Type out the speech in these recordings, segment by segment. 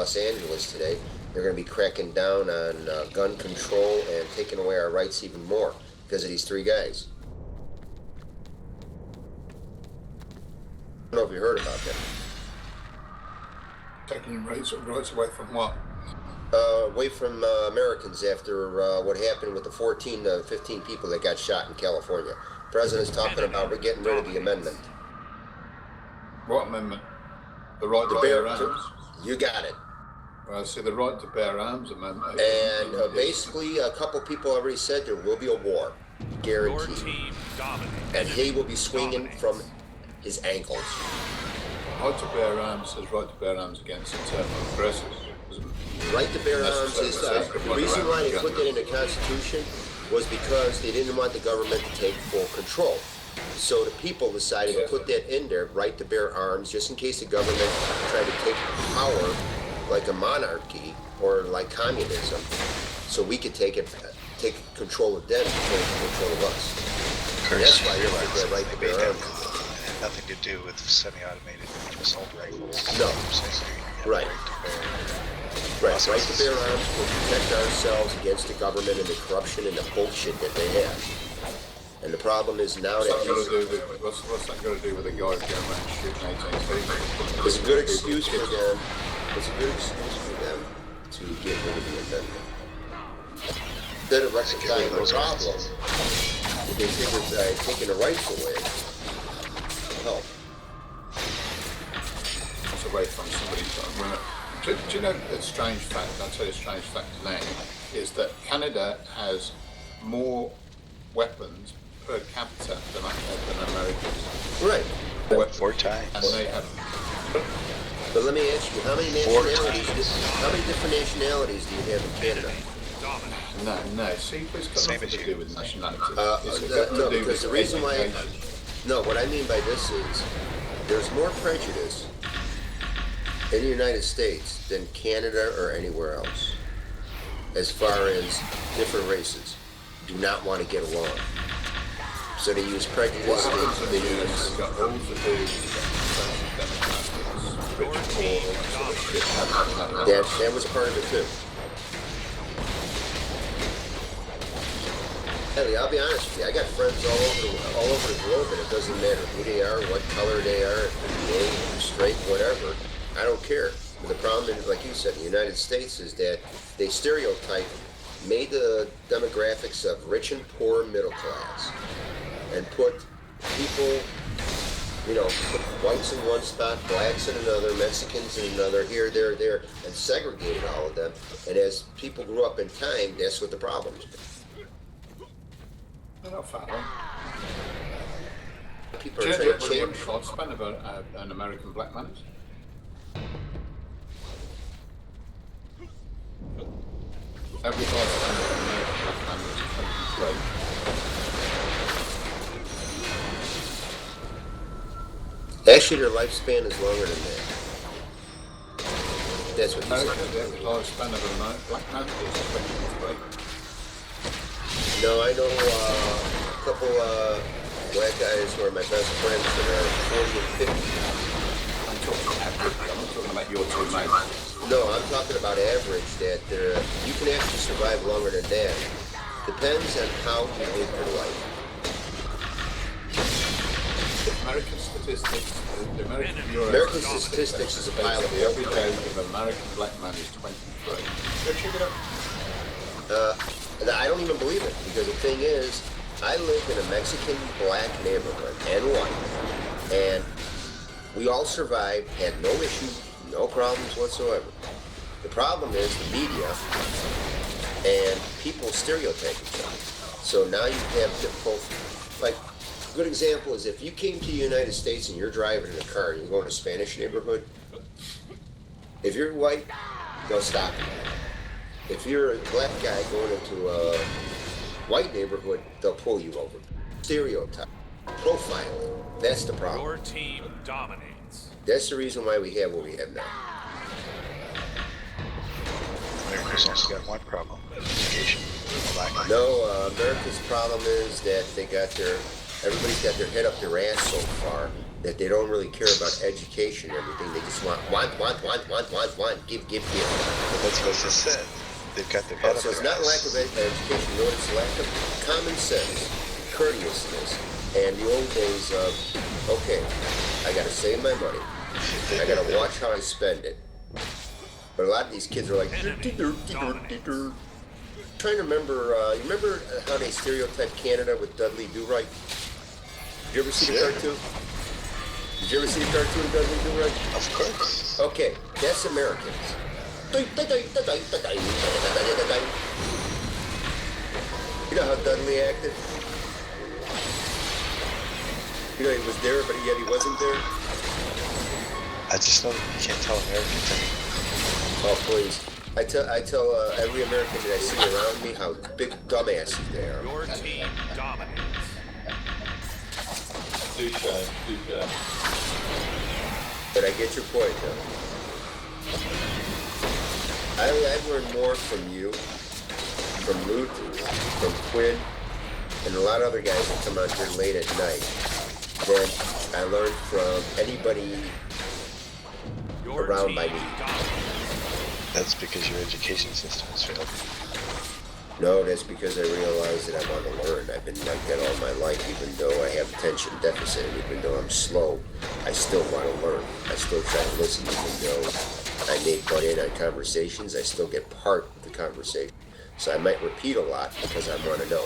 Los Angeles today. They're going to be cracking down on gun control and taking away our rights even more because of these three guys. I don't know if you heard about that. Taking rights away from what? Away from Americans after what happened with the 14 to 15 people that got shot in California. The president's talking about we're getting rid of the amendment. What amendment? The right to bear arms? You got it. Well, see, the right to bear arms amendment. And basically, a couple people already said there will be a war, guaranteed. And he will be swinging from his ankles. Right to bear arms says right to bear arms against internal aggressors. Right to bear arms is the reason why they put that in the Constitution was because they didn't want the government to take full control. So the people decided to put that in there, right to bear arms, just in case the government tried to take power like a monarchy or like communism, so we could take control of them and take control of us. And that's why they put that right to bear arms. Nothing to do with semi-automated assault rifles. No. Right. Right to bear arms will protect ourselves against the government and the corruption and the bullshit that they have. And the problem is now that what's that got to do with a guy going around shooting 18 people? It's a good excuse for them. It's a good excuse for them to get rid of the amendment. Instead of rectifying the problem, they figure by taking the rights away. Help. It's away from somebody's. Do you know a strange fact? I'll tell you a strange fact today is that Canada has more weapons per capita than Americans. Right. 4 times. And they have. But let me ask you, how many different nationalities do you have in Canada? No. See, it's got nothing to do with nationality. No, because the reason why. No, what I mean by this is there's more prejudice in the United States than Canada or anywhere else, as far as different races do not want to get along. So they use prejudice. They use. That was part of it too. Ellie, I'll be honest with you. I got friends all over the globe, and it doesn't matter who they are, what color they are, if they're gay, straight, whatever. I don't care. But the problem is, like you said, in the United States is that they stereotype, made the demographics of rich and poor, middle class, and put people, put whites in one spot, blacks in another, Mexicans in another, here, there, and segregated all of them. And as people grew up in time, that's what the problem is. I don't follow. People Do are you trying know to what change. short span of an American black man is? Every lifespan of an American black man is 23. Actually, their lifespan is longer than that. That's what you said. The average lifespan of a black man is 23. No, I know a couple black guys who are my best friends that are 40 and 50. I'm talking average. I'm not talking about your two mates. No, I'm talking about average, that you can actually survive longer than that. Depends on how you live your life. American statistics, American statistics is a pile of the average bull. age of an American black man is 23. Go check it out. I don't even believe it, because the thing is, I lived in a Mexican black neighborhood and white, and we all survived, had no issues, no problems whatsoever. The problem is the media and people stereotype each other. So now you have difficult, like, a good example is if you came to the United States and you're driving in a car and you're going to a Spanish neighborhood, if you're white, they'll stop you. If you're a black guy going into a white neighborhood, they'll pull you over. Stereotype, profiling, that's the problem. Your team dominates. That's the reason why we have what we have now. America's only got one problem: education. No, America's problem is that they got their everybody's got their head up their ass so far that they don't really care about education and everything. They just want, give. But that's what I just said. They've got their head up So it's their not lack ass. of education, you know what it's lack of? Common sense, courteousness, and the old days of, okay, I gotta save my money. I gotta watch how I spend it. But a lot of these kids are like, trying to remember, you remember how they stereotyped Canada with Dudley Do-Right? Did you ever see the cartoon? Did you ever see the cartoon Dudley Do-Right? Of course. Okay, that's Americans. You know how Dudley acted? You know, he was there, but yet he wasn't there? I just know you can't tell Americans anything. Oh, please. I tell every American that I see around me how big dumbasses they are. Your team dominates. Touche. But I get your point, though. I've learned more from you, from Loot, from Quinn, and a lot of other guys that come out here late at night than I learned from anybody Your around team my knee. dominates. That's because your education system has failed. No, that's because I realized that I want to learn. I've been like that all my life, even though I have attention deficit, and even though I'm slow, I still want to learn. I still try to listen, even though I may butt in on conversations, I still get part of the conversation. So I might repeat a lot because I want to know.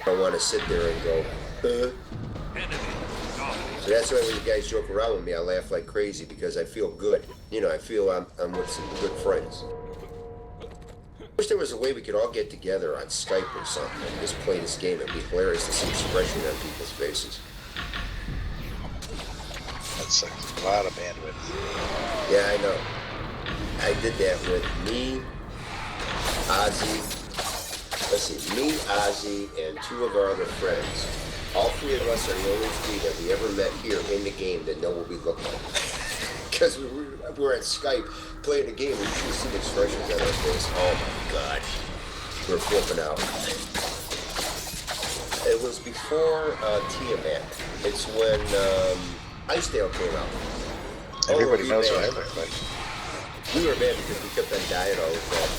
I don't want to sit there and go, Enemy dominates. So that's why when you guys joke around with me, I laugh like crazy because I feel good. You know, I feel I'm with some good friends. I wish there was a way we could all get together on Skype or something and just play this game. It'd be hilarious to see expression on people's faces. That sucks a lot of bandwidth. Yeah, I know. I did that with me, Ozzy. Let's see, me, Ozzy, and two of our other friends. All three of us are the only three that we ever met here in the game that know what we look like. Because we were at Skype playing the game, and you should have seen expressions on our face. Oh my God. We were flipping out. It was before Tiamat. It's when Icedale came out. Everybody we knows were what I mad. look like. We were mad because we kept on dying all the time.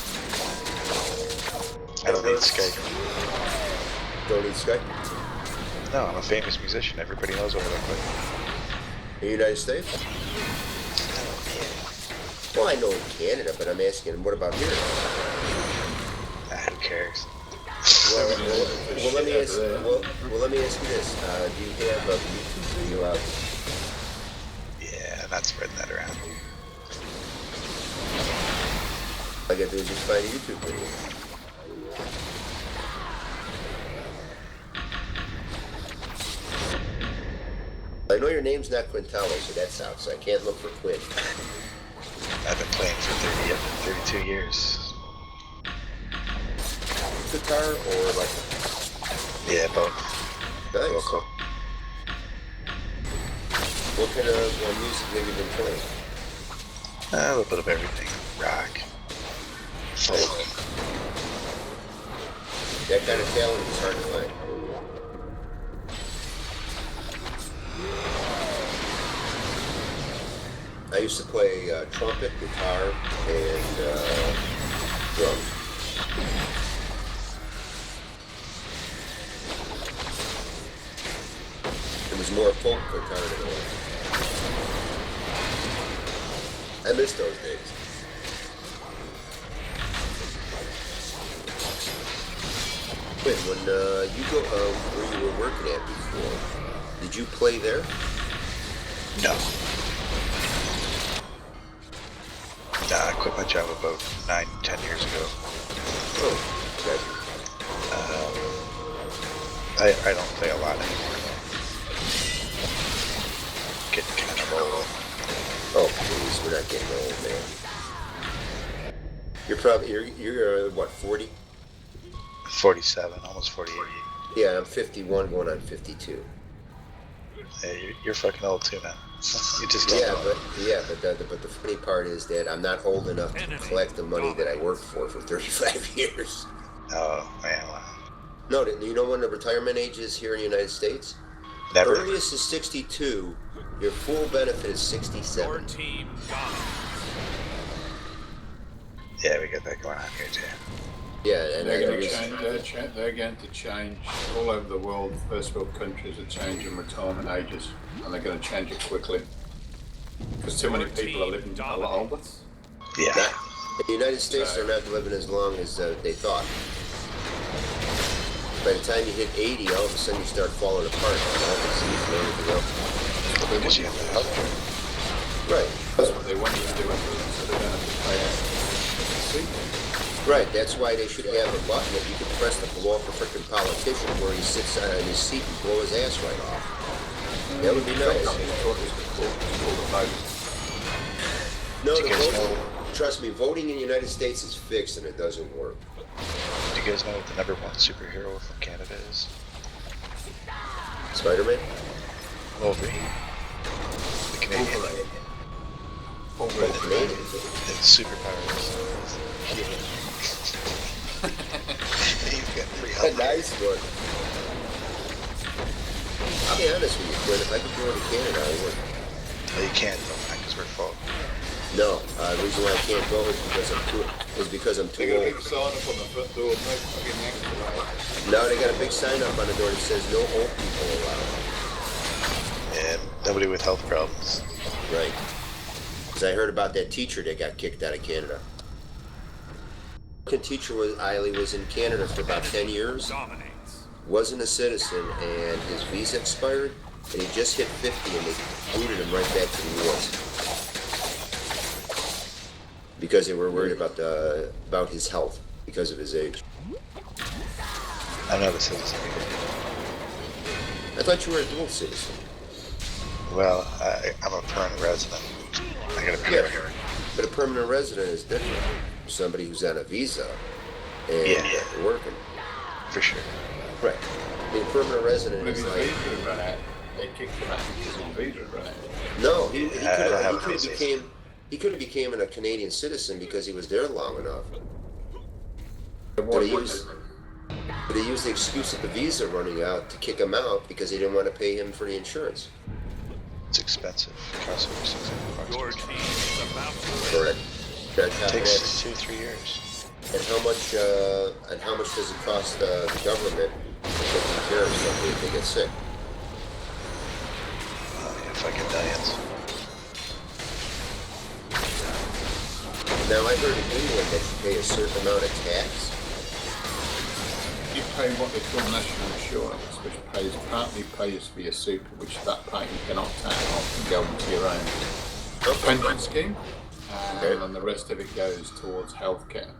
I don't need Skype. Don't need Skype? No, I'm a famous musician. Everybody knows what I look like. In the United States? Oh, man. Well, I know in Canada, but I'm asking, what about here? Who cares? Well, let me ask. Well, let me ask you this: do you have a YouTube video out? Yeah, I'm not spreading that around. All I gotta do is just find a YouTube video. I know your name's not Quintalo, so that's out. So I can't look for Quinn. I've been playing for 32 years. Guitar or like Yeah, both. nice. Vocal. What kind of music have you been playing? A little bit of everything. Rock. Folk. That kind of talent is hard to find. I used to play trumpet, guitar, and drums. It was more folk guitar than it was. I miss those days. Wait, when you go where you were working at before, did you play there? No. Nah, I quit my job about 9-10 years ago. Oh, okay. I don't play a lot anymore. Getting kind of old. Oh, please, we're not getting old, man. You're probably, you're what, 40? 47, almost 48. Yeah, I'm 51 going on 52. Hey, you're fucking old too, man. You just don't know. But the funny part is that I'm not old enough to collect the money that I worked for 35 years. Oh, man, wow. No, do you know when the retirement age is here in the United States? Never. Earliest is 62. Your full benefit is Your 67. team dominates. Yeah, we got that going on here too. Yeah, and They're then going there to is, change. They're going to change all over the world. First world countries are changing retirement ages, and they're going to change it quickly because too many Your people are team living a lot older. dominates. Yeah. not, in the United States, So- they're not living as long as they thought. By the time you hit 80, all of a sudden you start falling apart. All disease and everything else. Because you have the healthcare. Right. That's what they want you to do, so they don't have to pay out. See? Right, that's why they should have a button that you can press to blow up a freaking politician where he sits on his seat and blow his ass right off. That would be nice. No, Do the you guys voting, know- trust me, voting in the United States is fixed and it doesn't work. Do you guys know what the number one superhero from Canada is? Spider-Man? Wolverine. The Canadian. Oh, Canadian. His superpower is healing. He's got free A health. nice one. I'll be honest with you, Quinn, if I could go to Canada, I would. No, you can't though, because we're full. No, the reason why I can't go is because I'm They too got a old. big sign up on the front door, no fucking extra right? Now they got a big sign up on the door that says no old people allowed. And nobody with health problems. Right. Because I heard about that teacher that got kicked out of Canada. The teacher was Eiley was in Canada for about 10 years, Dominates. wasn't a citizen, and his visa expired, and he just hit 50, and they booted him right back to the U.S. because they were worried about his health because of his age. I'm not a citizen. I thought you were a dual citizen. Well, I'm a permanent resident. I got a Yeah, PR. but a permanent resident is different. Somebody who's on a visa and Yeah. working. For sure. Right. I mean, permanent resident But if is his like... visa had run out, they kicked him out because his visa had run out. No, he I don't have a could have visa. became a Canadian citizen because he was there long enough. But But he used the excuse of the visa running out to kick him out because he didn't want to pay him for the insurance. It's expensive. It costs over $600. Your team is about to win. Correct. On It top of takes that, 2-3 years. and how much does it cost the government to take care of somebody if they get sick? Oh, yeah, fucking millions. Now I heard in England that you pay a certain amount of tax. You pay what they call national insurance, which partly pays for your super, which that part you can opt out of and go into your own pension scheme, and then the rest of it goes towards healthcare.